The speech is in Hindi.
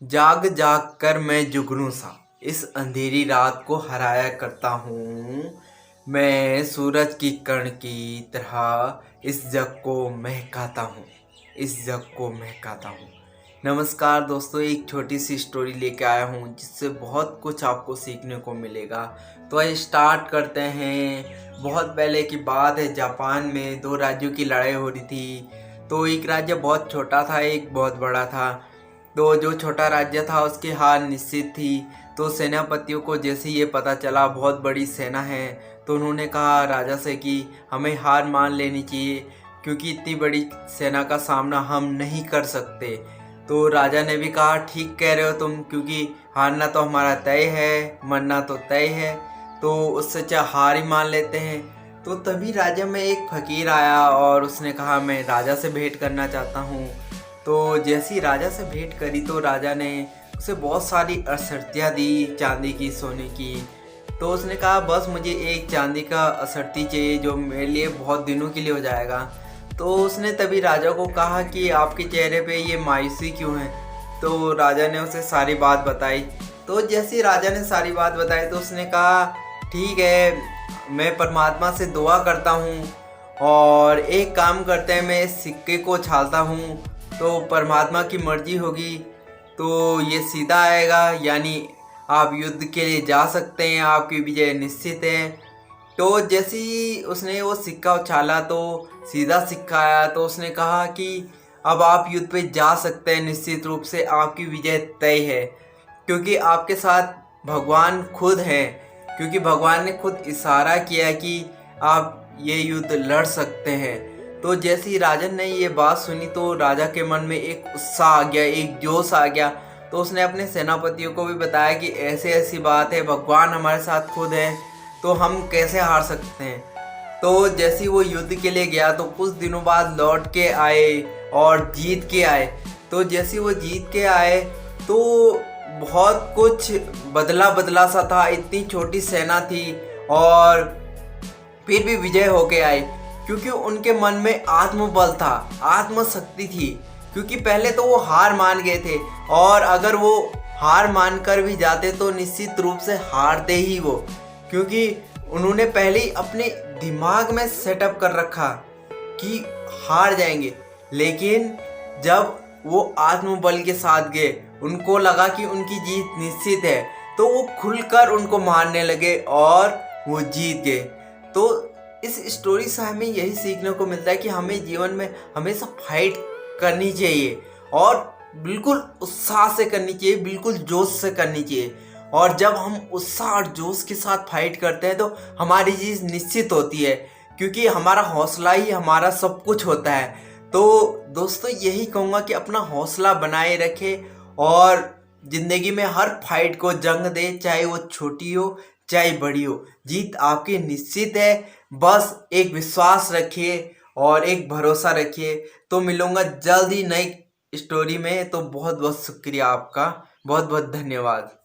जाग जाग कर मैं जुगनू सा इस अंधेरी रात को हराया करता हूँ। मैं सूरज की किरण की तरह इस जग को महकाता हूँ, इस जग को महकाता हूँ। नमस्कार दोस्तों, एक छोटी सी स्टोरी लेके आया हूँ जिससे बहुत कुछ आपको सीखने को मिलेगा। तो आइए स्टार्ट करते हैं। बहुत पहले की बात है, जापान में दो राज्यों की लड़ाई हो रही थी। तो एक राज्य बहुत छोटा था, एक बहुत बड़ा था। तो जो छोटा राज्य था उसकी हार निश्चित थी। तो सेनापतियों को जैसे ये पता चला बहुत बड़ी सेना है, तो उन्होंने कहा राजा से कि हमें हार मान लेनी चाहिए, क्योंकि इतनी बड़ी सेना का सामना हम नहीं कर सकते। तो राजा ने भी कहा ठीक कह रहे हो तुम, क्योंकि हारना तो हमारा तय है, मरना तो तय है, तो उससे अच्छा हार ही मान लेते हैं। तो तभी राज्य में एक फकीर आया और उसने कहा मैं राजा से भेंट करना चाहता हूँ। तो जैसी राजा से भेंट करी तो राजा ने उसे बहुत सारी असरतियाँ दी, चांदी की, सोने की। तो उसने कहा बस मुझे एक चांदी का असरती चाहिए जो मेरे लिए बहुत दिनों के लिए हो जाएगा। तो उसने तभी राजा को कहा कि आपके चेहरे पे ये मायूसी क्यों है। तो राजा ने उसे सारी बात बताई। तो जैसे राजा ने सारी बात बताई तो उसने कहा ठीक है, मैं परमात्मा से दुआ करता हूँ और एक काम करते हैं, मैं इस सिक्के को उछालता हूँ, तो परमात्मा की मर्जी होगी तो ये सीधा आएगा, यानी आप युद्ध के लिए जा सकते हैं, आपकी विजय निश्चित है। तो जैसे ही उसने वो सिक्का उछाला तो सीधा सिक्का आया। तो उसने कहा कि अब आप युद्ध पे जा सकते हैं, निश्चित रूप से आपकी विजय तय है, क्योंकि आपके साथ भगवान खुद हैं, क्योंकि भगवान ने खुद इशारा किया कि आप ये युद्ध लड़ सकते हैं। तो जैसे ही राजन ने ये बात सुनी तो राजा के मन में एक उत्साह आ गया, एक जोश आ गया। तो उसने अपने सेनापतियों को भी बताया कि ऐसे ऐसी बात है, भगवान हमारे साथ खुद है, तो हम कैसे हार सकते हैं। तो जैसे ही वो युद्ध के लिए गया तो कुछ दिनों बाद लौट के आए और जीत के आए। तो जैसे वो जीत के आए तो बहुत कुछ बदला बदला सा था, इतनी छोटी सेना थी और फिर भी विजय होके आए, क्योंकि उनके मन में आत्मबल था, आत्मशक्ति थी। क्योंकि पहले तो वो हार मान गए थे और अगर वो हार मान कर भी जाते तो निश्चित रूप से हारते ही वो, क्योंकि उन्होंने पहले ही अपने दिमाग में सेटअप कर रखा कि हार जाएंगे। लेकिन जब वो आत्मबल के साथ गए, उनको लगा कि उनकी जीत निश्चित है, तो वो खुलकर उनको मारने लगे और वो जीत गए। तो इस स्टोरी से हमें यही सीखने को मिलता है कि हमें जीवन में हमेशा फाइट करनी चाहिए और बिल्कुल उत्साह से करनी चाहिए, बिल्कुल जोश से करनी चाहिए। और जब हम उत्साह और जोश के साथ फाइट करते हैं तो हमारी जीत निश्चित होती है, क्योंकि हमारा हौसला ही हमारा सब कुछ होता है। तो दोस्तों यही कहूँगा कि अपना हौसला बनाए रखें और ज़िंदगी में हर फाइट को जंग दे, चाहे वो छोटी हो चाहे बड़ी हो, जीत आपकी निश्चित है। बस एक विश्वास रखिए और एक भरोसा रखिए। तो मिलूंगा जल्द ही नई स्टोरी में। तो बहुत बहुत शुक्रिया आपका, बहुत बहुत धन्यवाद।